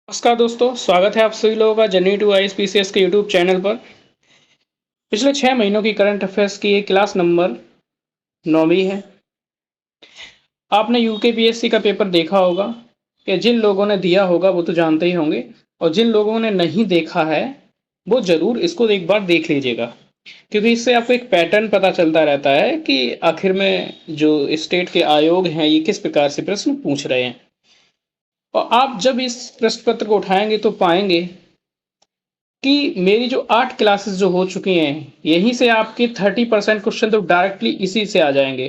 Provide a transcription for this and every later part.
नमस्कार दोस्तों, स्वागत है आप सभी लोगों का जर्नी टू आईएएस के यूट्यूब चैनल पर। पिछले 6 महीनों की करंट अफेयर्स की ये क्लास नंबर 9वीं है। आपने यूकेपीएससी का पेपर देखा होगा कि जिन लोगों ने दिया होगा वो तो जानते ही होंगे, और जिन लोगों ने नहीं देखा है वो ज़रूर इसको एक बार देख लीजिएगा, क्योंकि इससे आपको एक पैटर्न पता चलता रहता है कि आखिर में जो स्टेट के आयोग हैं ये किस प्रकार से प्रश्न पूछ रहे हैं। और आप जब इस प्रश्न पत्र को उठाएंगे तो पाएंगे कि मेरी जो 8 क्लासेस जो हो चुकी हैं, यहीं से आपके 30% क्वेश्चन तो डायरेक्टली इसी से आ जाएंगे।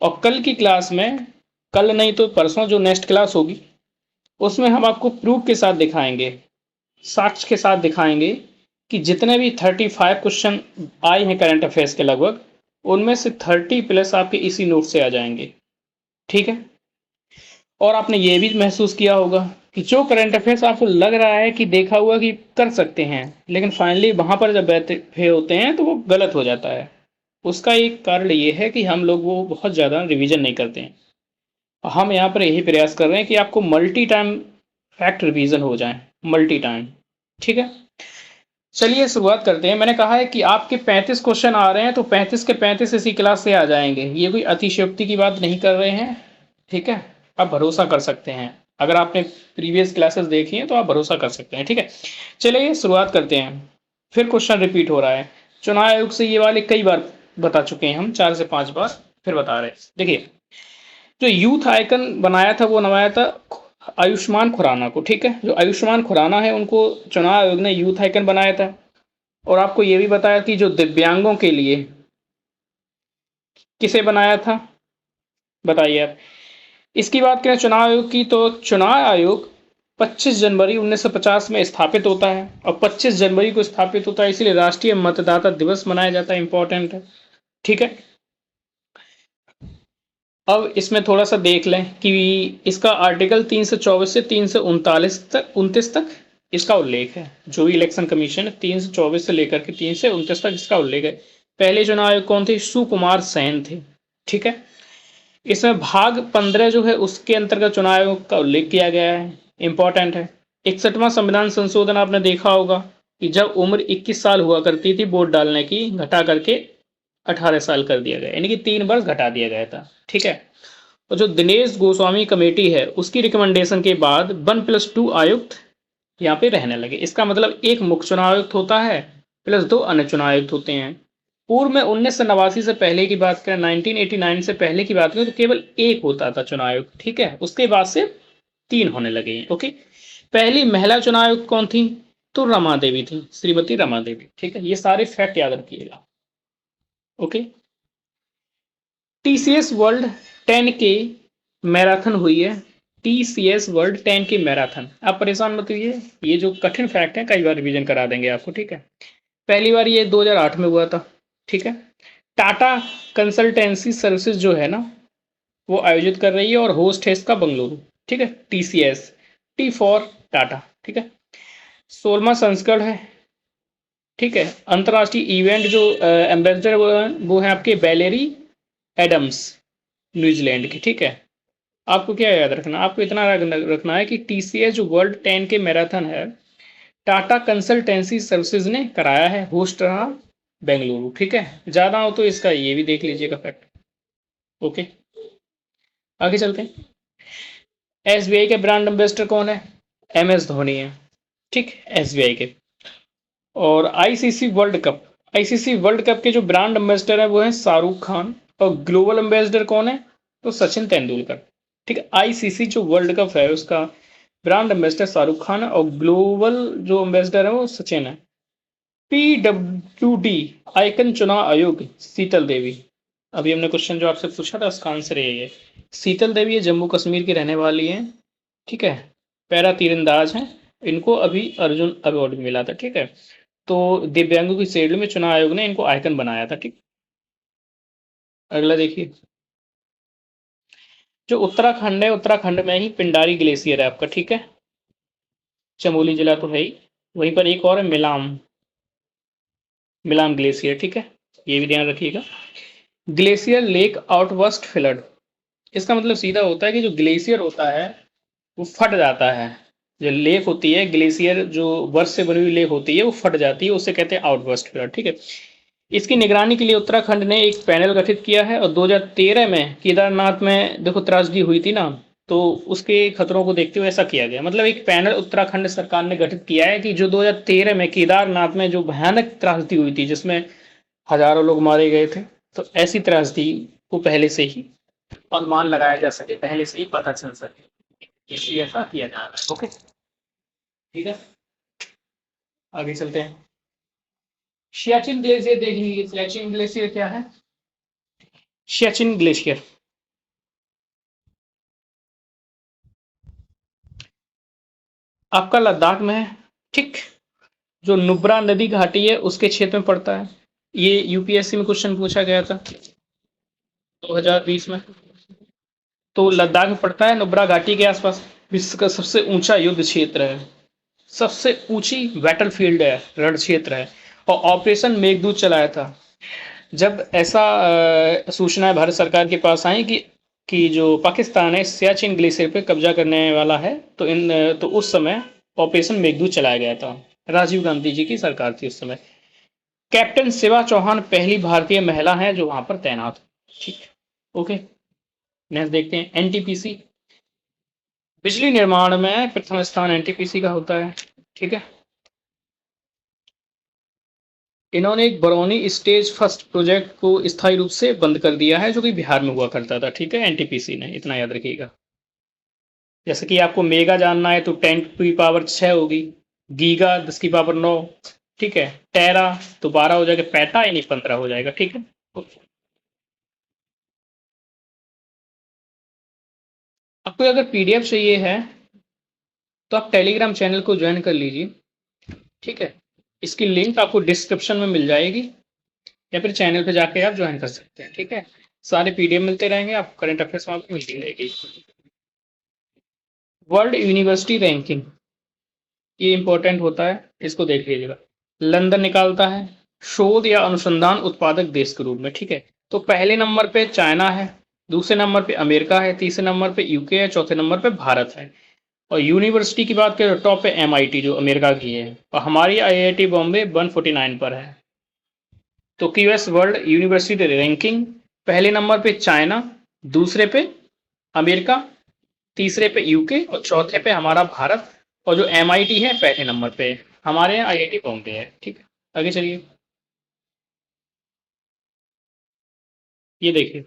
और कल की क्लास में, कल नहीं तो परसों जो नेक्स्ट क्लास होगी, उसमें हम आपको प्रूफ के साथ दिखाएंगे, साक्ष्य के साथ दिखाएंगे कि जितने भी 35 क्वेश्चन आए हैं करंट अफेयर्स के लगभग, उनमें से 30 प्लस आपके इसी नोट से आ जाएंगे। ठीक है। और आपने ये भी महसूस किया होगा कि जो करंट अफेयर्स आपको लग रहा है कि देखा हुआ कि कर सकते हैं, लेकिन फाइनली वहां पर जब बैठे होते हैं तो वो गलत हो जाता है। उसका एक कारण ये है कि हम लोग वो बहुत ज़्यादा रिवीजन नहीं करते हैं। हम यहाँ पर यही प्रयास कर रहे हैं कि आपको मल्टी टाइम फैक्ट रिवीजन हो जाए, मल्टी टाइम। ठीक है। चलिए शुरुआत करते हैं। मैंने कहा है कि आपके 35 क्वेश्चन आ रहे हैं, तो 35 के 35 इसी क्लास से आ जाएंगे। ये कोई अतिशयोक्ति की बात नहीं कर रहे हैं। ठीक है। आप भरोसा कर सकते हैं, अगर आपने प्रीवियस क्लासेस देखी हैं तो आप भरोसा कर सकते हैं। ठीक है। चलिए शुरुआत करते हैं। फिर क्वेश्चन रिपीट हो रहा है। चुनाव आयोग से ये वाले कई बार बता चुके हैं हम, 4 से 5 बार फिर बता रहे हैं। देखिए, जो यूथ आइकन बनाया था वो बनाया था आयुष्मान खुराना को। ठीक है। जो आयुष्मान खुराना है उनको चुनाव आयोग ने यूथ आइकन बनाया था। और आपको ये भी बताया कि जो दिव्यांगों के लिए किसे बनाया था, बताइए आप। इसकी बात करें चुनाव आयोग की, तो चुनाव आयोग 25 जनवरी 1950 में स्थापित होता है, और 25 जनवरी को स्थापित होता है, इसलिए राष्ट्रीय मतदाता दिवस मनाया जाता है। इंपॉर्टेंट है। ठीक है। अब इसमें थोड़ा सा देख लें कि इसका आर्टिकल 324 से 339 तक इसका उल्लेख है। जो भी इलेक्शन कमीशन 324 से लेकर के 339 तक इसका उल्लेख है। पहले चुनाव आयोग कौन थे? सुकुमार सेन थे। ठीक है। इसमें भाग 15 जो है उसके अंतर्गत चुनाव आयोग का उल्लेख किया गया है। इंपॉर्टेंट है। 61वां संविधान संशोधन आपने देखा होगा कि जब उम्र 21 साल हुआ करती थी वोट डालने की, घटा करके 18 साल कर दिया गया, यानी कि 3 वर्ष घटा दिया गया था। ठीक है। और जो दिनेश गोस्वामी कमेटी है उसकी रिकमेंडेशन के बाद 1+2 आयुक्त यहाँ पे रहने लगे। इसका मतलब एक मुख्य चुनाव आयुक्त होता है प्लस 2 अन्य चुनाव आयुक्त होते हैं। पूर्व में 1989 से पहले की बात करें, 1989 से पहले की बात करें, तो केवल एक होता था चुनाव आयुक्त। ठीक है। उसके बाद से 3 होने लगे हैं। ओके। पहली महिला चुनाव आयुक्त कौन थी? तो रमा देवी थी, श्रीमती रमा देवी। ठीक है। ये सारे फैक्ट याद रखिएगा। ओके। टीसीएस वर्ल्ड 10 के मैराथन हुई है। टीसीएस वर्ल्ड 10 की मैराथन। आप परेशान मत होइए, ये जो कठिन फैक्ट है कई बार रिवीजन करा देंगे आपको। ठीक है। पहली बार ये 2008 में हुआ था। ठीक है। टाटा कंसल्टेंसी सर्विसेज जो है ना, वो आयोजित कर रही है, और होस्ट है इसका बंगलुरु। ठीक है। TCS, T for Tata. ठीक है। 16वां संस्करण है। ठीक है। अंतर्राष्ट्रीय इवेंट जो एम्बेसडर वो है आपके बैलेरी एडम्स, न्यूजीलैंड की। ठीक है। आपको क्या याद रखना, आपको इतना रखना है कि टीसीएस जो वर्ल्ड 10 के मैराथन है, टाटा कंसल्टेंसी सर्विसेज ने कराया है, होस्ट रहा बेंगलुरु। ठीक है। ज्यादा हो तो इसका ये भी देख लीजिएगा फैक्ट। ओके। आगे चलते हैं। एसबीआई के ब्रांड एम्बेसडर कौन है? एमएस धोनी है। ठीक। एसबीआई के। और ICC world cup, ICC world cup के जो ब्रांड एम्बेसडर है वो है शाहरुख खान। और ग्लोबल एम्बेसडर कौन है? तो सचिन तेंदुलकर। ठीक है। आईसीसी जो वर्ल्ड कप है उसका ब्रांड एम्बेसडर शाहरुख खान है, और ग्लोबल जो एम्बेसडर है वो सचिन है। पीडब्ल्यूडी आइकन चुनाव आयोग शीतल देवी। अभी हमने क्वेश्चन जो आपसे पूछा था उसका आंसर यही है। शीतल देवी ये जम्मू कश्मीर की रहने वाली हैं। ठीक है। पैरा तीरंदाज हैं। इनको अभी अर्जुन अवार्ड मिला था। ठीक है। तो दिव्यांगों की श्रेणी में चुनाव आयोग ने इनको आइकन बनाया था। ठीक। अगला देखिए। जो उत्तराखंड है, उत्तराखंड में ही पिंडारी ग्लेशियर है आपका। ठीक है। चमोली जिला तो है ही। वहीं पर एक और है मिलाम, मिलाम ग्लेशियर। ठीक है। ये भी ध्यान रखिएगा। Glacier lake outburst flood. इसका मतलब सीधा होता है कि जो ग्लेशियर होता है वो फट जाता है, जो लेक होती है, ग्लेशियर जो बर्फ से बनी हुई लेक होती है, वो फट जाती है, उसे कहते हैं आउटबर्स्ट फ्लड, ठीक है। इसकी निगरानी के लिए उत्तराखंड ने एक पैनल गठित किया है, और 2013 में केदारनाथ में देखो त्रासदी हुई थी ना, तो उसके खतरों को देखते हुए ऐसा किया गया। मतलब एक पैनल उत्तराखंड सरकार ने गठित किया है कि जो 2013 में केदारनाथ में जो भयानक त्रासदी हुई थी, जिसमें हजारों लोग मारे गए थे, तो ऐसी त्रासदी को पहले से ही अनुमान लगाया जा सके, पहले से ही पता चल सके, इसलिए ऐसा किया जा रहा है। ओके, ठीक है, आगे चलते हैं। सियाचिन ग्लेशियर देख लीजिए। सियाचिन ग्लेशियर क्या है? सियाचिन ग्लेशियर आपका लद्दाख में है, ठीक। जो नुब्रा नदी घाटी है उसके क्षेत्र में पड़ता है। ये यूपीएससी में क्वेश्चन पूछा गया था 2020 में। तो लद्दाख में पड़ता है, नुब्रा घाटी के आसपास। विश्व का सबसे ऊंचा युद्ध क्षेत्र है, सबसे ऊंची बैटल फील्ड है, रण क्षेत्र है। और ऑपरेशन मेघदूत चलाया था। जब ऐसा सूचना भारत सरकार के पास आई कि जो पाकिस्तान है सियाचिन ग्लेशियर पे कब्जा करने वाला है, तो तो उस समय ऑपरेशन मेघदूत चलाया गया था। राजीव गांधी जी की सरकार थी उस समय। कैप्टन शिवा चौहान पहली भारतीय महिला है जो वहां पर तैनात। ठीक, ओके। नेक्स्ट देखते हैं, एनटीपीसी। बिजली निर्माण में प्रथम स्थान एनटीपीसी का होता है, ठीक है। इन्होंने एक बरौनी स्टेज फर्स्ट प्रोजेक्ट को स्थायी रूप से बंद कर दिया है, जो कि बिहार में हुआ करता था, ठीक है। एनटीपीसी ने, इतना याद रखिएगा। जैसे कि आपको मेगा जानना है तो 10 की पावर 6 होगी, गीगा 10 की पावर 9, ठीक है। टेरा तो 12 हो जाएगा, पैटा यानी 15 हो जाएगा, ठीक है। आपको अगर पीडीएफ चाहिए है तो आप टेलीग्राम चैनल को ज्वाइन कर लीजिए, ठीक है। इसकी लिंक आपको डिस्क्रिप्शन में मिल जाएगी, या फिर चैनल पे जाके आप ज्वाइन कर सकते हैं, ठीक है। सारे पीडीएफ मिलते रहेंगे आपको, करंट अफेयर्स वहाँ पे मिलती रहेगी। वर्ल्ड यूनिवर्सिटी रैंकिंग, ये इंपॉर्टेंट होता है, इसको देख लीजिएगा। लंदन निकालता है शोध या अनुसंधान उत्पादक देश के रूप में, ठीक है। तो पहले नंबर पे चाइना है, दूसरे नंबर पे अमेरिका है, तीसरे नंबर पे यूके है, चौथे नंबर पे भारत है। और यूनिवर्सिटी की बात करें तो टॉप पे एमआईटी जो अमेरिका की है, और हमारी आईआईटी बॉम्बे 149 पर है। तो क्यूएस वर्ल्ड यूनिवर्सिटी रैंकिंग, पहले नंबर पे चाइना, दूसरे पे अमेरिका, तीसरे पे यूके, और चौथे पे हमारा भारत। और जो एमआईटी है पहले नंबर पे, हमारे यहाँ आईआईटी बॉम्बे है, ठीक है। आगे चलिए, ये देखिए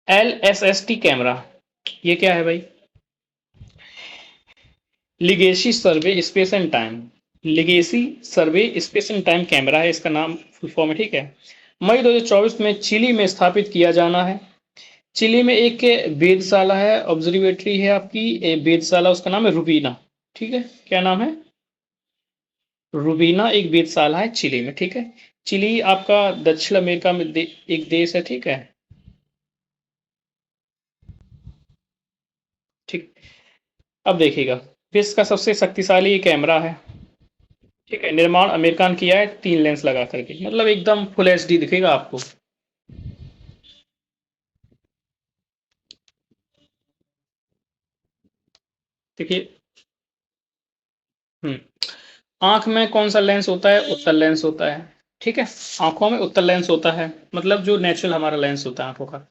एलएसएसटी कैमरा, ये क्या है भाई? Legacy survey space and time. Legacy survey space and time camera है इसका नाम, फुल फॉर्म है, ठीक है। मई 2024 में चिली में स्थापित किया जाना है। चिली में एक वेधशाला है, ऑब्जर्वेटरी है आपकी, वेधशाला, उसका नाम है रूबीना, ठीक है। क्या नाम है? रूबीना एक वेधशाला है चिली में, ठीक है। चिली आपका दक्षिण अमेरिका में एक देश है, ठीक है। ठीक, अब देखिएगा, विश्व का सबसे शक्तिशाली कैमरा है, ठीक है। निर्माण अमेरिका ने किया है, 3 लेंस लगा करके, मतलब एकदम फुल एचडी दिखेगा आपको। देखिए, हम्म, आंख में कौन सा लेंस होता है? उत्तल लेंस होता है, ठीक है। आंखों में उत्तल लेंस होता है, मतलब जो नेचुरल हमारा लेंस होता है आंखों का।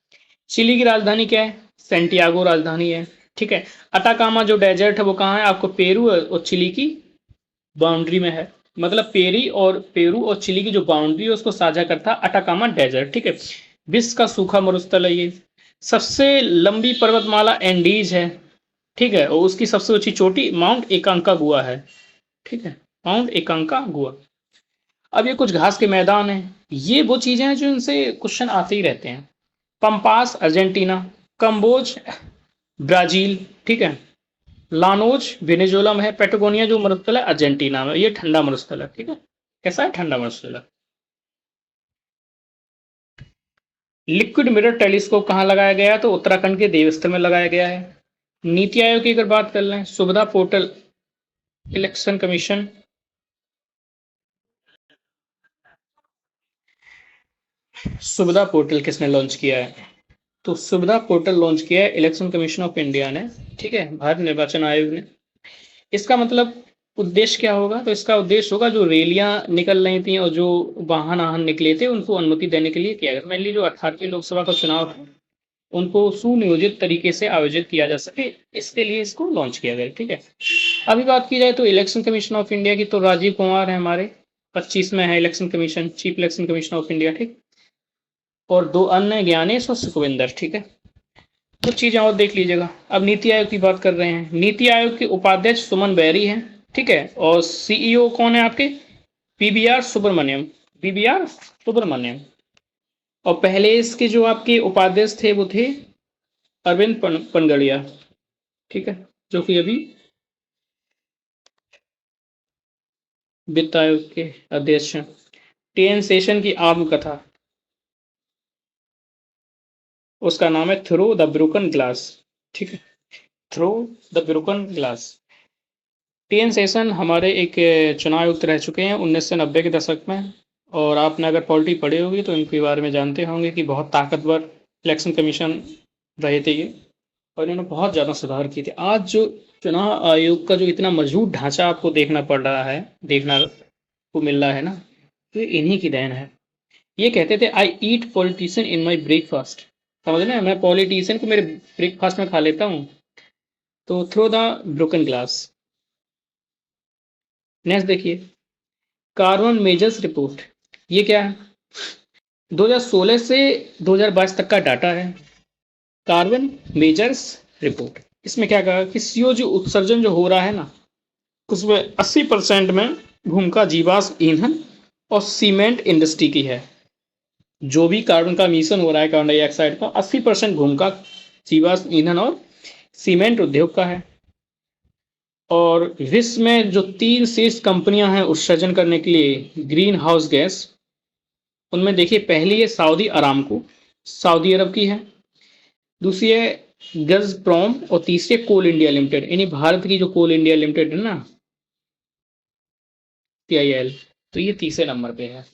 चिली की राजधानी क्या है? सेंटियागो राजधानी है, ठीक है। अटाकामा जो डेजर्ट है वो कहाँ है? आपको पेरू और चिली की बाउंड्री में है। मतलब पेरू और चिली की जो बाउंड्री है उसको साझा करता है अटाकामा डेजर्ट, ठीक है। विश्व का सूखा मरुस्थल है ये। सबसे लंबी पर्वतमाला एंडीज है, ठीक है। और उसकी सबसे ऊंची चोटी माउंट एकांका गुआ है, ठीक है। माउंट एकांका गुआ। अब ये कुछ घास के मैदान हैं, ये वो चीजें हैं जो इनसे क्वेश्चन आते ही रहते हैं। पंपास अर्जेंटीना, कंबोज ब्राजील, ठीक है। लानोज वेनेजुएला में है। पेटागोनिया जो मरुस्थल है अर्जेंटीना में, ये ठंडा मरुस्थल है, ठीक है। कैसा है? ठंडा मरुस्थल है। लिक्विड मिरर टेलीस्कोप कहाँ लगाया गया है? तो उत्तराखंड के देवस्थल में लगाया गया है। नीति आयोग की अगर बात कर लें, सुविधा पोर्टल, इलेक्शन कमीशन, सुविधा पोर्टल किसने लॉन्च किया है? तो सुविधा पोर्टल लॉन्च किया है इलेक्शन कमीशन ऑफ इंडिया ने, ठीक है, भारत निर्वाचन आयोग ने। इसका मतलब उद्देश्य क्या होगा? तो इसका उद्देश्य होगा जो रैलियां निकल रही थी और जो वाहन निकले थे उनको अनुमति देने के लिए किया गया। मेनली जो 18वीं लोकसभा का चुनाव था उनको सुनियोजित तरीके से आयोजित किया जा सके, इसके लिए इसको लॉन्च किया गया। ठीक है। अभी बात की जाए तो इलेक्शन कमीशन ऑफ इंडिया की, तो राजीव कुमार है हमारे, 25 में है election commission, chief election commission of India. ठीक। और दो अन्य ज्ञानेश और सुखविंदर। ठीक है। कुछ चीजें और देख लीजिएगा। अब नीति आयोग की बात कर रहे हैं। नीति आयोग के उपाध्यक्ष सुमन बैरी हैं। ठीक है। और सीईओ कौन है आपके? पीबीआर सुब्रमण्यम। पीबीआर सुब्रमण्यम। और पहले इसके जो आपके उपाध्यक्ष थे वो थे अरविंद पनगड़िया। ठीक है। जो कि अभी वित्त आयोग के अध्यक्ष हैं। टीएन शेषन की आत्मकथा, उसका नाम है थ्रू द ब्रोकन ग्लास। ठीक है। Through the broken glass. TN Seshan हमारे एक चुनाव आयुक्त रह चुके हैं 1990 के दशक में। और आपने अगर पॉलिटी पढ़ी होगी तो इनके बारे में जानते होंगे कि बहुत ताकतवर इलेक्शन कमीशन रहे थे ये, और इन्होंने बहुत ज़्यादा सुधार किए थे। आज जो चुनाव आयोग का जो इतना मजबूत ढांचा आपको देखना पड़ रहा है, देखना को मिल रहा है ना, तो ये इन्हीं की देन है। ये कहते थे आई ईट पॉलिटिशियन इन माई ब्रेकफास्ट। समझ रहे हैं? मैं पॉलिटिशियन को मेरे ब्रेकफास्ट में खा लेता हूँ। तो throw the broken glass. Next देखिए, कार्बन मेजर्स रिपोर्ट। ये क्या है? 2016 से 2022 तक का डाटा है। Carbon measures report. इसमें क्या कहा कि CO उत्सर्जन जो हो रहा है ना, उसमें 80% में भूमिका जीवाश्म ईंधन और सीमेंट इंडस्ट्री की है। जो भी कार्बन का मिशन हो रहा है, कार्बन डाइऑक्साइड का 80% भूमिका जीवाश्म ईंधन और सीमेंट उद्योग का है। और विश्व में जो 3 शीर्ष कंपनियां हैं उत्सर्जन करने के लिए ग्रीन हाउस गैस, उनमें देखिए पहली है सऊदी अरामको, सऊदी अरब की है। दूसरी है गजप्रॉम और तीसरी है कोल इंडिया लिमिटेड, यानी भारत की जो कोल इंडिया लिमिटेड है ना, CIL। तो ये तीसरे नंबर पे है।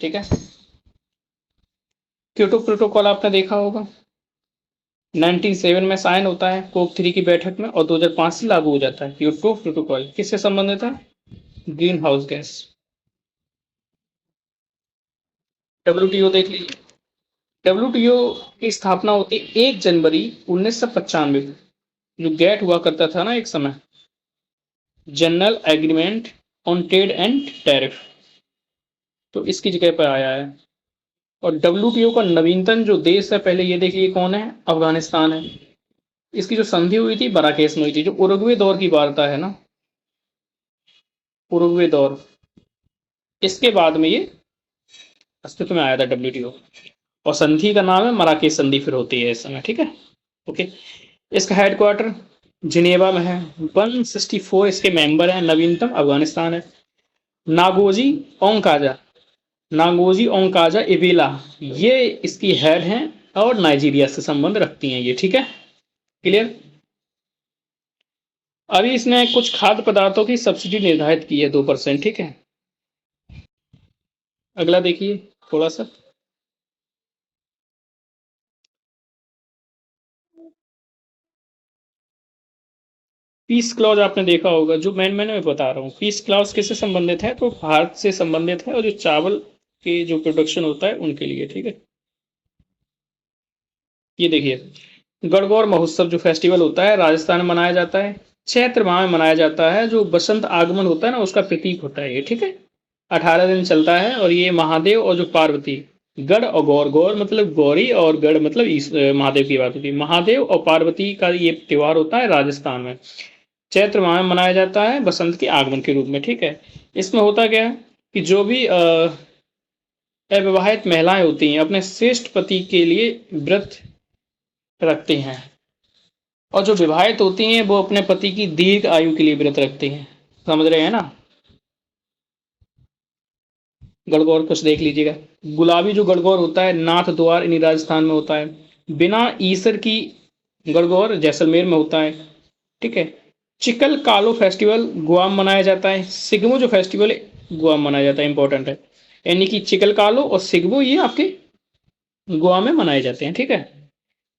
ठीक है। क्योटो प्रोटोकॉल आपने देखा होगा, 1997 में साइन होता है कोप 3 की बैठक में, और 2005 से लागू हो जाता है। क्योटो प्रोटोकॉल किससे संबंधित है? Green house gas. WTO देख लीजिए। WTO की स्थापना होती है 1 जनवरी 1995 को। जो गेट हुआ करता था ना एक समय, general agreement on trade and tariff, तो इसकी जगह पर आया है। और WTO का नवीनतम जो देश है, पहले ये देखिए कौन है? अफगानिस्तान है। इसकी जो संधि हुई थी बराकेस में हुई थी, जो उरुग्वे दौर की वार्ता है ना, उरुग्वे दौर, इसके बाद में ये अस्तित्व में आया था WTO। और संधि का नाम है मराकेश संधि फिर होती है इस समय। ठीक है। ओके। इसका हेडक्वार्टर जिनेवा में है। 164 इसके मेंबर हैं। नवीनतम अफगानिस्तान है। नागोजी ओंकाजा, नागोजी ओंकाजा इवेला, ये इसकी हेड हैं और नाइजीरिया से संबंध रखती हैं ये। ठीक है। क्लियर। अभी इसने कुछ खाद्य पदार्थों की सब्सिडी निर्धारित की है 2%। ठीक है। अगला देखिए थोड़ा सा, पीस क्लॉज आपने देखा होगा, जो मैंने बता रहा हूँ। पीस क्लॉज किससे संबंधित है? तो भारत से संबंधित है, और जो चावल के जो प्रोडक्शन होता है उनके लिए। ठीक है। ये देखिए गणगौर महोत्सव जो फेस्टिवल होता है राजस्थान में मनाया जाता है, चैत्र माह में मनाया जाता है। जो बसंत आगमन होता है ना, उसका प्रतीक होता है ये। ठीक है। 18 दिन चलता है। और ये महादेव और जो पार्वती, गढ़ और गौर, गौर मतलब गौरी और गढ़ मतलब महादेव की बात होती है। महादेव और पार्वती का ये त्योहार होता है राजस्थान में, चैत्र माह में मनाया जाता है बसंत के आगमन के रूप में। ठीक है। इसमें होता क्या है कि जो भी अविवाहित महिलाएं होती हैं अपने श्रेष्ठ पति के लिए व्रत रखती हैं, और जो विवाहित होती हैं वो अपने पति की दीर्घ आयु के लिए व्रत रखती हैं। समझ रहे हैं ना? गणगौर कुछ देख लीजिएगा। गुलाबी जो गणगौर होता है नाथ द्वार यानी राजस्थान में होता है। बिना ईसर की गणगौर जैसलमेर में होता है। ठीक है। चिकल कालो फेस्टिवल गोवा में मनाया जाता है। सिगमो जो फेस्टिवल है गोवा में मनाया जाता है, इंपॉर्टेंट है। यानी कि चिकल कालो और सिगमो ये आपके गोवा में मनाए जाते हैं। ठीक है।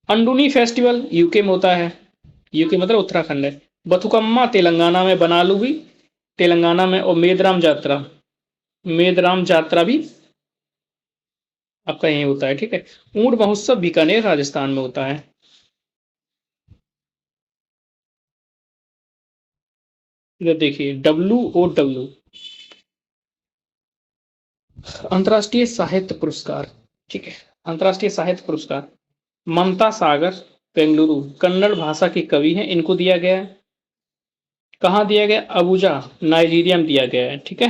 अंडुनी फेस्टिवल यूके में होता है। यूके मतलब उत्तराखंड है। बथुकम्मा तेलंगाना में, बनालू भी तेलंगाना में, और मेदराम जात्रा भी आपका यहीं होता है, ठीक है। ऊंट महोत्सव बीकानेर राजस्थान में होता है। इधर देखिए, WOW, अंतर्राष्ट्रीय साहित्य पुरस्कार, ठीक है। अंतर्राष्ट्रीय साहित्य पुरस्कार ममता सागर, बेंगलुरु, कन्नड़ भाषा के कवि हैं, इनको दिया गया है। कहाँ दिया गया? अबुजा, नाइजीरिया में दिया गया है, ठीक है।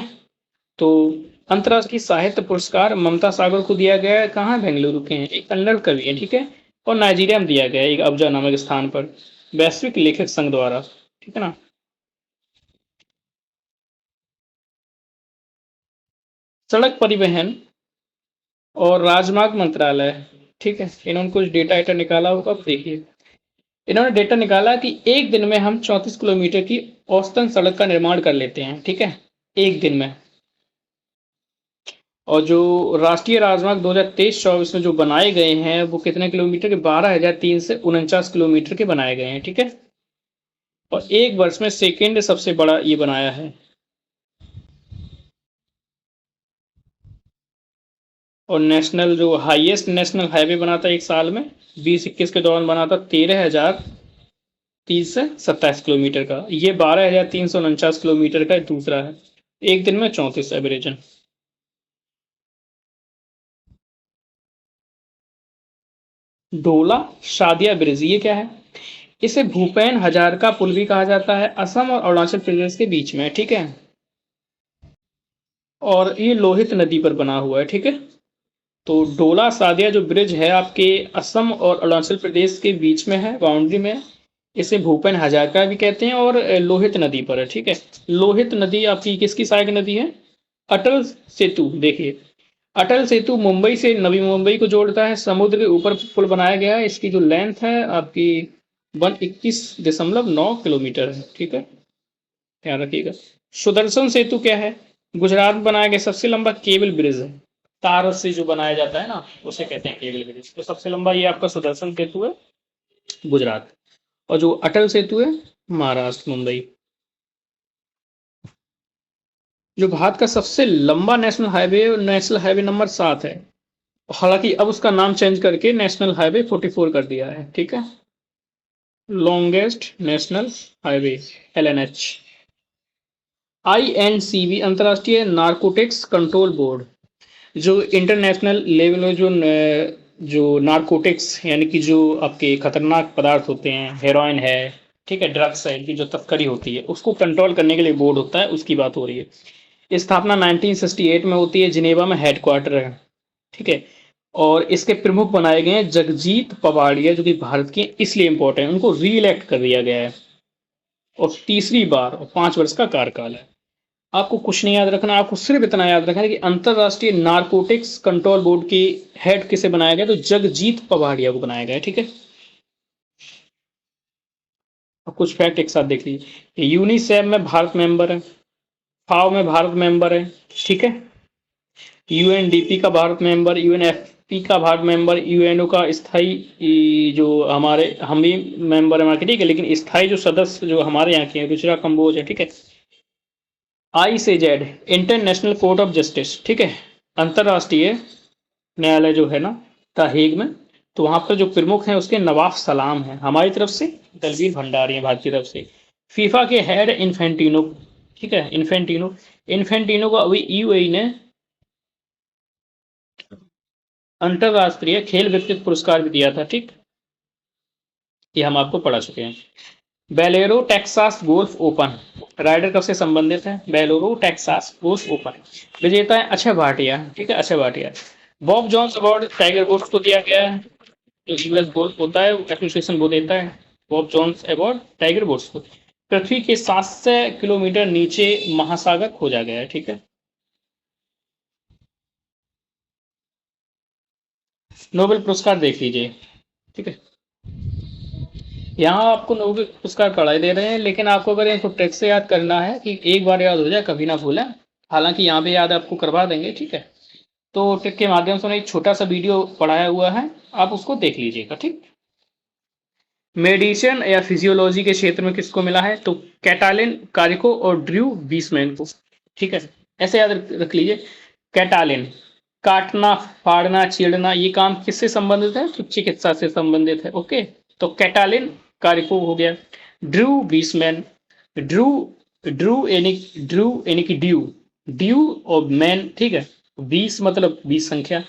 तो अंतर्राष्ट्रीय साहित्य पुरस्कार ममता सागर को दिया गया है, कहाँ? बेंगलुरु के हैं, एक कन्नड़ कवि है, ठीक है। और नाइजीरिया में दिया गया है, एक अबुजा नामक स्थान पर, वैश्विक लेखक संघ द्वारा, ठीक है ना। सड़क परिवहन और राजमार्ग मंत्रालय, ठीक है, इन्होंने कुछ डेटा एटा निकाला होगा, अब देखिए। इन्होंने डेटा निकाला कि एक दिन में हम 34 किलोमीटर की औसतन सड़क का निर्माण कर लेते हैं, ठीक है, एक दिन में। और जो राष्ट्रीय राजमार्ग 2023-24 में जो बनाए गए हैं वो कितने किलोमीटर के? 12,300 से 49 किलोमीटर के बनाए गए हैं, ठीक है। और एक वर्ष में सेकेंड सबसे बड़ा ये बनाया है। और नेशनल जो हाईएस्ट नेशनल हाईवे बना था एक साल में 2021 के दौरान बना था 13,327 किलोमीटर का। ये 12,349 किलोमीटर का दूसरा है, एक दिन में 34 एवरेजन। ढोला शादिया ब्रिज, ये क्या है? इसे भूपेन हजारिका पुल भी कहा जाता है, असम और अरुणाचल प्रदेश के बीच में, ठीक है। और ये लोहित नदी पर बना हुआ है, ठीक है। तो डोला सादिया जो ब्रिज है आपके असम और अरुणाचल प्रदेश के बीच में है, बाउंड्री में है। इसे भूपेन हजारिका भी कहते हैं, और लोहित नदी पर है, ठीक है। लोहित नदी आपकी किसकी सहायक नदी है? अटल सेतु, देखिए, अटल सेतु मुंबई से नवी मुंबई को जोड़ता है, समुद्र के ऊपर पुल बनाया गया है। इसकी जो लेंथ है आपकी 121.9 किलोमीटर है, ठीक है, ध्यान रखिएगा। सुदर्शन सेतु क्या है? गुजरात में बनाया गया सबसे लंबा केबल ब्रिज है, तार से जो बनाया जाता है ना, उसे कहते हैं केबल ब्रिज। तो सबसे लंबा ये आपका सुदर्शन सेतु है, गुजरात। और जो अटल सेतु है, महाराष्ट्र, मुंबई। जो भारत का सबसे लंबा नेशनल हाईवे नंबर 7 है। हालांकि अब उसका नाम चेंज करके नेशनल हाईवे 44 कर दिया है, ठीक है। Longest national highway, LNH। INCB, अंतर्राष्ट्रीय नारकोटिक्स कंट्रोल बोर्ड, जो इंटरनेशनल लेवल में जो नारकोटिक्स यानी कि जो आपके खतरनाक पदार्थ होते हैं, हेरोइन है, ठीक है, ड्रग्स है, इनकी जो तस्करी होती है उसको कंट्रोल करने के लिए बोर्ड होता है, उसकी बात हो रही है। स्थापना 1968 में होती है, जिनेवा में हेडक्वार्टर है, ठीक है। और इसके प्रमुख बनाए गए हैं जगजीत पवाड़िया, जो कि भारत के इसलिए इंपॉर्टेंट, उनको री इलेक्ट कर दिया गया है, और तीसरी बार, और 5 वर्ष का कार्यकाल है। आपको कुछ नहीं याद रखना, आपको सिर्फ इतना याद रखना है कि अंतरराष्ट्रीय नारकोटिक्स कंट्रोल बोर्ड की हेड किसे बनाया गया? तो जगजीत पवाड़िया को बनाया गया है, ठीक है। अब कुछ फैक्ट एक साथ देख लीजिए। यूनिसेफ में भारत मेंबर है, फाओ में भारत मेंबर है, ठीक है। UNDP का भारत मेंबर, UNFP का भारत मेंबर, UNO का स्थायी जो हमारे हम भी मेंबर है, ठीक है, लेकिन स्थायी जो सदस्य जो हमारे यहाँ के हैं, रुचिरा कंबोज है, ठीक है। ICJ, international court of justice, ठीक है, अंतरराष्ट्रीय न्यायालय जो है ना, द हेग में। तो वहां पर जो प्रमुख हैं उसके नवाब सलाम हैं, हमारी तरफ से दलवीर भंडारी है, भारत की तरफ से। फीफा के हेड इन्फेंटिनो, ठीक है, इन्फेंटिनो को अभी UAE ने अंतरराष्ट्रीय खेल व्यक्तित्व पुरस्कार भी दिया था, ठीक, ये हम आपको पढ़ा चुके हैं। Valero Texas golf open, rider कब से संबंधित है? बेलेरो टेक्सास गोल्फ ओपन, विजेता है अक्षय भाटिया, ठीक है, Akshay Bhatia. Bob Jones award Tiger Woods को दिया गया है, जो US गोल्फ होता है एसोसिएशन वो देता है Bob Jones award Tiger Woods को। पृथ्वी के 700 किलोमीटर नीचे महासागर खोजा गया है, ठीक है। नोबेल पुरस्कार देख लीजिए, ठीक है। यहाँ आपको नोबेल पुरस्कार पढ़ाई दे रहे हैं, लेकिन आपको अगर इनको ट्रिक से याद करना है कि एक बार याद हो जाए कभी ना भूलें। हालांकि यहाँ पे याद आपको करवा देंगे, ठीक है। तो ट्रिक के माध्यम से एक छोटा सा वीडियो पढ़ाया हुआ है, आप उसको देख लीजिएगा, ठीक। मेडिसिन या फिजियोलॉजी के क्षेत्र में किसको मिला है? तो कैटालिन कारिको और ड्रू बीसमैन को। ठीक है, ऐसे याद रख लीजिए। कैटालिन काटना, फाड़ना, चीरना, ये काम किससे संबंधित है? तो चिकित्सा से संबंधित है। ओके, तो कैटालिन कारिको हो गया। ड्रू बीसमैन, ड्रू ड्रू यानी कि ड्यू, ड्यू और मैन, ठीक है। 20 मतलब 20 संख्या,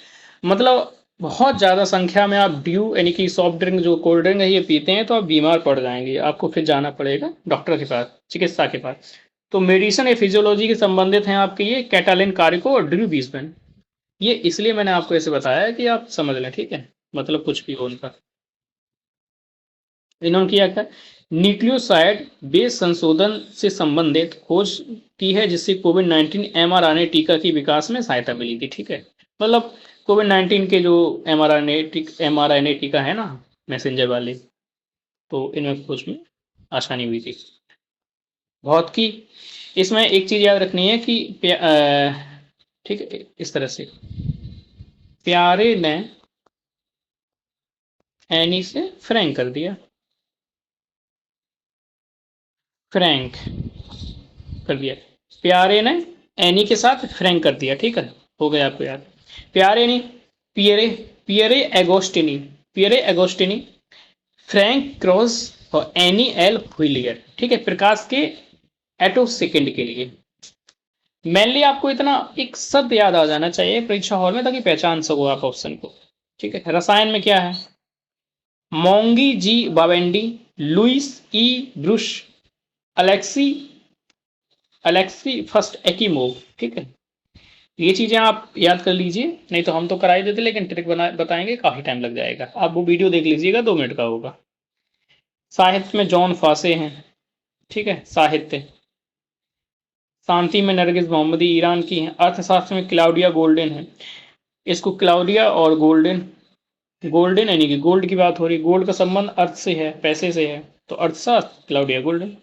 मतलब बहुत ज़्यादा संख्या में आप ड्यू यानी कि सॉफ्ट ड्रिंक जो कोल्ड ड्रिंक है ये पीते हैं तो आप बीमार पड़ जाएंगे, आपको फिर जाना पड़ेगा डॉक्टर के पास, चिकित्सा के पास। तो मेडिसिन या फिजियोलॉजी के संबंधित हैं आपके ये कैटालिन कारिको और ड्रू बीसमैन। ये इसलिए मैंने आपको ऐसे बताया कि आप समझ लें, ठीक है, मतलब कुछ भी हो उनका। इन्होंने किया क्या? न्यूक्लियोसाइड बेस संशोधन से संबंधित खोज की है, जिससे कोविड 19 mRNA टीका की विकास में सहायता मिली थी। ठीक है, मतलब कोविड 19 के जो mRNA टीका है ना, मैसेंजर वाले, तो इनमें खोज में आसानी हुई थी बहुत की। इसमें एक चीज याद रखनी है कि ठीक है, इस तरह से प्यारे ने एनी से फ्रैंक कर दिया, फ्रैंक कर दिया। प्यारे ने एनी के साथ फ्रैंक कर दिया। ठीक है, हो गया आपको याद। प्यारे नहीं, Pierre, Pierre Agostini, Frank cross और एनी एल हुइलियर। ठीक है, प्रकाश के एटो सेकंड के लिए। मेनली आपको इतना एक शब्द याद आ जाना चाहिए परीक्षा हॉल में, ताकि पहचान सको आप ऑप्शन को। ठीक है, रसायन में क्या है? मोंगी जी बावेंडी, लुइस ई ब्रुश, अलेक्सी अलेक्सी फर्स्ट एकीमोव। ठीक है, ये चीजें आप याद कर लीजिए, नहीं तो हम तो करा ही देते, लेकिन ट्रिक बताएंगे काफी टाइम लग जाएगा। आप वो वीडियो देख लीजिएगा, 2 मिनट का होगा। साहित्य में जॉन फासे हैं। ठीक है, साहित्य। शांति में नरगिस मोहम्मदी ईरान की हैं। अर्थशास्त्र में क्लाउडिया गोल्डन है। इसको क्लाउडिया और गोल्डन, गोल्डन यानी कि गोल्ड की बात हो रही, गोल्ड का संबंध अर्थ से है, पैसे से है, तो अर्थशास्त्र क्लाउडिया गोल्डन।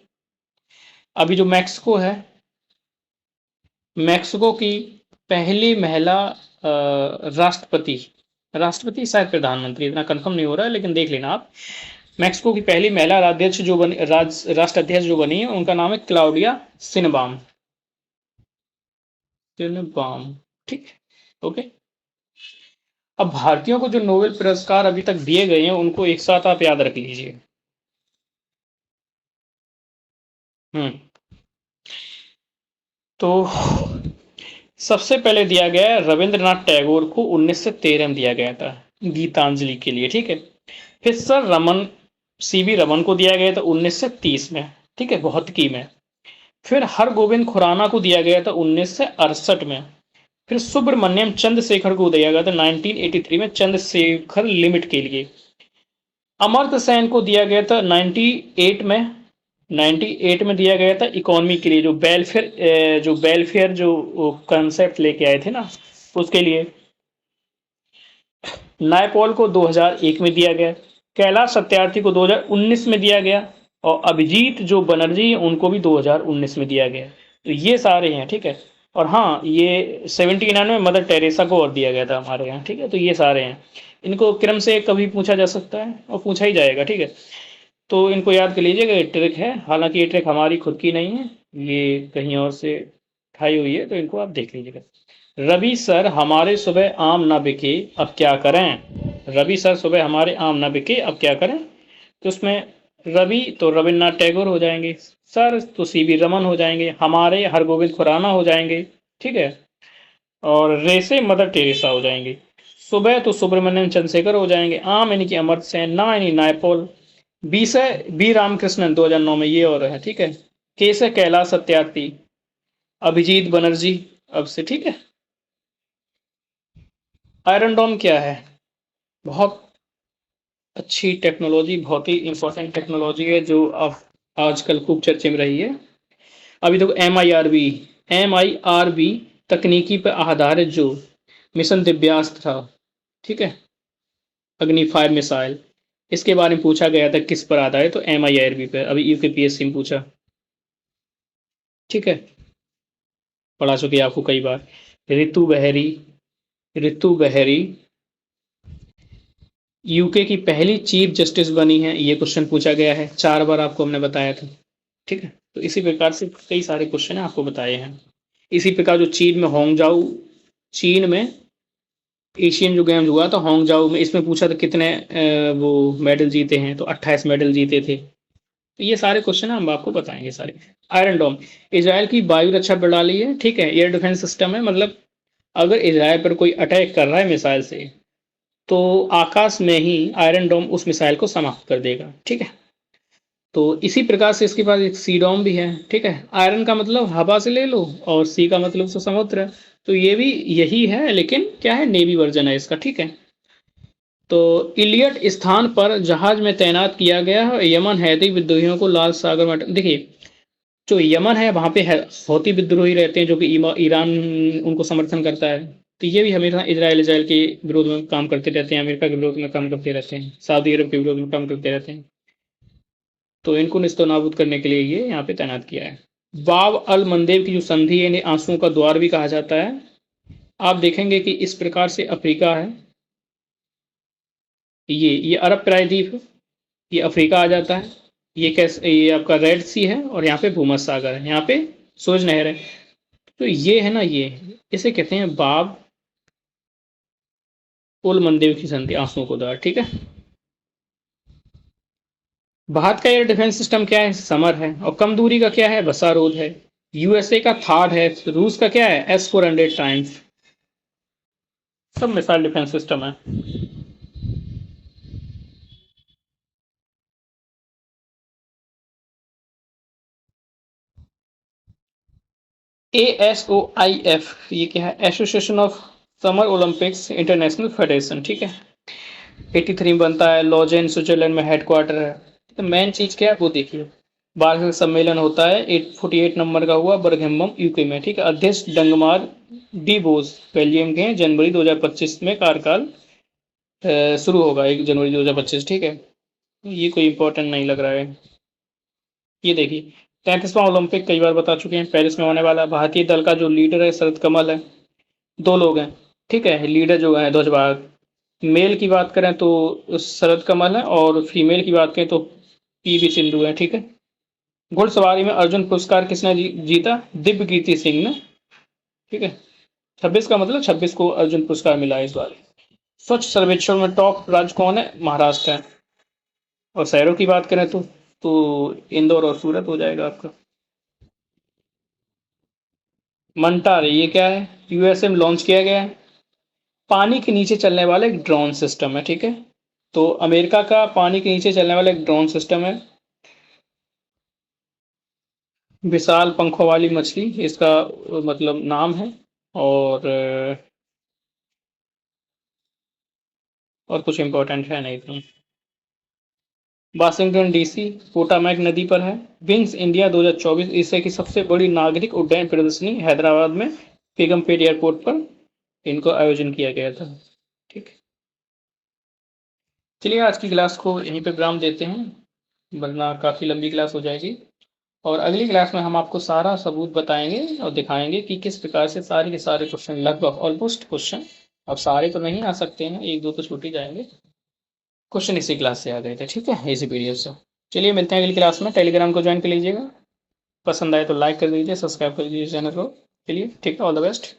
अभी जो मैक्सिको है, मैक्सिको की पहली महिला राष्ट्रपति, राष्ट्रपति शायद प्रधानमंत्री, इतना कंफर्म नहीं हो रहा है, लेकिन देख लेना आप। मैक्सिको की पहली महिला राष्ट्राध्यक्ष जो बनी, राष्ट्राध्यक्ष जो बनी है, उनका नाम है क्लाउडिया सिनबाम, सिनबाम। ठीक, ओके। अब भारतीयों को जो नोबेल पुरस्कार अभी तक दिए गए हैं उनको एक साथ आप याद रख लीजिए। हम्म, तो सबसे पहले दिया गया है रविंद्रनाथ टैगोर को, 1913 में दिया गया था गीतांजलि के लिए। ठीक है, फिर सर रमन, सीवी रमन को दिया गया था 1930 में। ठीक है, भौतिकी में। फिर हरगोविंद खुराना को दिया गया था 1968 में। फिर सुब्रमण्यम चंद्रशेखर को दिया गया था 1983 में, चंद्रशेखर लिमिट के लिए। अमर्त्य सेन को दिया गया था 98 में, 98 में दिया गया था इकोनॉमी के लिए, जो वेलफेयर जो कंसेप्ट लेके आए थे ना, उसके लिए। नायपॉल को 2001 में दिया गया। कैलाश सत्यार्थी को 2019 में दिया गया। और अभिजीत जो बनर्जी हैं उनको भी 2019 में दिया गया। तो ये सारे हैं। ठीक है, और हाँ, ये 79 में मदर टेरेसा को और दिया गया था हमारे यहाँ। ठीक है, तो ये सारे हैं। इनको क्रम से कभी पूछा जा सकता है और पूछा ही जाएगा। ठीक है, तो इनको याद कर लीजिएगा, ये ट्रिक है। हालांकि ये ट्रिक हमारी खुद की नहीं है, ये कहीं और से उठाई हुई है, तो इनको आप देख लीजिएगा। रवि सर हमारे सुबह आम ना बिके अब क्या करें, रवि सर सुबह हमारे आम ना बिके अब क्या करें। तो उसमें रवि तो रविन्द्रनाथ टैगोर हो जाएंगे, सर तो सीवी रमन हो जाएंगे, हमारे हरगोविंद खुराना हो जाएंगे। ठीक है, और रे से मदर टेरेसा हो जाएंगे। सुबह तो सुब्रमण्यम चंद्रशेखर हो जाएंगे, आम यानी कि अमर्त्य सेन, ना यानी नायपॉल, बी से बी रामकृष्णन 2009 में, ये और है। ठीक है, के से कैलाश सत्यार्थी, अभिजीत बनर्जी अब से। ठीक है, आयरन डोम क्या है? बहुत अच्छी टेक्नोलॉजी, बहुत ही इंपॉर्टेंट टेक्नोलॉजी है, जो अब आजकल खूब चर्चे में रही है। अभी देखो एम आई आर बी तकनीकी पर आधारित जो मिशन दिव्यास्त्र था, ठीक है, अग्नि 5 मिसाइल, इसके बारे में पूछा गया था किस पर आधारित, तो MIRB पर। अभी यूकेपीएससी में पूछा। ठीक है, पढ़ा चुके आपको कई बार। ऋतु बहरी, ऋतु बहरी यूके की पहली चीफ जस्टिस बनी है, ये क्वेश्चन पूछा गया है, 4 बार आपको हमने बताया था। ठीक है, तो इसी प्रकार से कई सारे क्वेश्चन आपको बताए हैं। इसी प्रकार जो चीन में एशियन जो गेम्स हुआ था होंगजाओ में, इसमें पूछा था कितने वो मेडल जीते हैं, तो 28 मेडल जीते थे। तो ये सारे क्वेश्चन हम आपको बताएंगे सारे। आयरन डोम, इसराइल की वायु रक्षा प्रणाली है, ठीक है, एयर डिफेंस सिस्टम है, मतलब अगर इसराइल पर कोई अटैक कर रहा है मिसाइल से, तो आकाश में ही आयरन डोम उस मिसाइल को समाप्त कर देगा। ठीक है, तो इसी प्रकार से इसके पास एक सी डोम भी है। ठीक है, आयरन का मतलब हवा से ले लो और सी का मतलब तो समुद्र है, तो ये भी यही है, लेकिन क्या है, नेवी वर्जन है इसका। ठीक है, तो इलियट स्थान पर जहाज में तैनात किया गया है, यमन हैती विद्रोहियों को लाल सागर में, देखिए जो यमन है वहां पे हौती विद्रोही रहते हैं, जो कि ईरान उनको समर्थन करता है, तो ये भी हमेशा इसराइल इसराइल के विरोध में काम करते रहते हैं, अमेरिका के विरोध में काम करते रहते हैं, सऊदी अरब के विरोध में काम करते रहते हैं, तो इनको निस्तो नाबूद करने के लिए ये यहाँ पे तैनात किया है। बाब अल मंदेब की जो संधि है, इन्हें आंसुओं का द्वार भी कहा जाता है। आप देखेंगे कि इस प्रकार से अफ्रीका है, ये अरब प्रायद्वीप है, ये अफ्रीका आ जाता है, ये आपका रेड सी है, और यहाँ पे भूमध्य सागर है, यहाँ पे सूरज नहर है, तो ये है ना, ये इसे कहते हैं बाब उल मंदेव की संधि, आंसुओं को द्वार। ठीक है, भारत का एयर डिफेंस सिस्टम क्या है, समर है, और कम दूरी का क्या है, बसारोद है। यूएसए का थार्ड है, रूस का क्या है, S-400 टाइम्स। सब मिसाइल डिफेंस सिस्टम है। ASOIF ये क्या है, association of summer Olympics international federation. ठीक है, 83 में बनता है, लॉजेन स्विट्जरलैंड में हेडक्वार्टर है। तो मेन चीज क्या है वो देखिए, वार्षिक सम्मेलन होता है 848 नंबर का हुआ बर्गहेम्बम यूके में। ठीक है, अध्यक्ष डंगमार डी बोस बेल्जियम के हैं, जनवरी 2025 में कार्यकाल शुरू होगा, 1 जनवरी 2025। ठीक है, ये कोई इंपॉर्टेंट नहीं लग रहा है। ये देखिए, 33वां ओलंपिक कई बार बता चुके हैं, पेरिस में होने वाला। भारतीय दल का जो लीडर है शरद कमल है, 2 लोग हैं। ठीक है, लीडर जो है ध्वजवाहक, मेल की बात करें तो शरद कमल है, और फीमेल की बात करें तो PV सिंधु है। ठीक है, घुड़सवारी में अर्जुन पुरस्कार किसने जीता, दिव्य कीर्ति सिंह ने। ठीक है, 26 का मतलब 26 को अर्जुन पुरस्कार मिला है इस बार। स्वच्छ सर्वेक्षण में टॉप राज्य कौन है, महाराष्ट्र है। और शहरों की बात करें तो इंदौर और सूरत हो जाएगा आपका। मंटार ये क्या है, यूएसए में लॉन्च किया गया है, पानी के नीचे चलने वाला एक ड्रोन सिस्टम है। ठीक है, तो अमेरिका का पानी के नीचे चलने वाला एक ड्रोन सिस्टम है। विशाल पंखों वाली मछली इसका मतलब नाम है। और और कुछ इंपॉर्टेंट है नहीं तो। वाशिंगटन डीसी पोटामैक नदी पर है। विंग्स इंडिया 2024 एशिया की सबसे बड़ी नागरिक उड्डयन प्रदर्शनी हैदराबाद में बेगमपेट एयरपोर्ट पर इनको आयोजन किया गया था। ठीक, चलिए आज की क्लास को यहीं पे विराम देते हैं, वरना काफ़ी लंबी क्लास हो जाएगी। और अगली क्लास में हम आपको सारा सबूत बताएंगे और दिखाएंगे कि किस प्रकार से सारे के सारे क्वेश्चन, लगभग ऑलमोस्ट क्वेश्चन, अब सारे तो नहीं आ सकते हैं, 1-2 तो छूट ही जाएंगे, क्वेश्चन इसी क्लास से आ गए थे। ठीक है, इसी पीडीएफ से। चलिए मिलते हैं अगली क्लास में, टेलीग्राम को ज्वाइन कर लीजिएगा, पसंद आए तो लाइक कर दीजिए, सब्सक्राइब कर दीजिए चैनल को। चलिए ठीक है, ऑल द बेस्ट।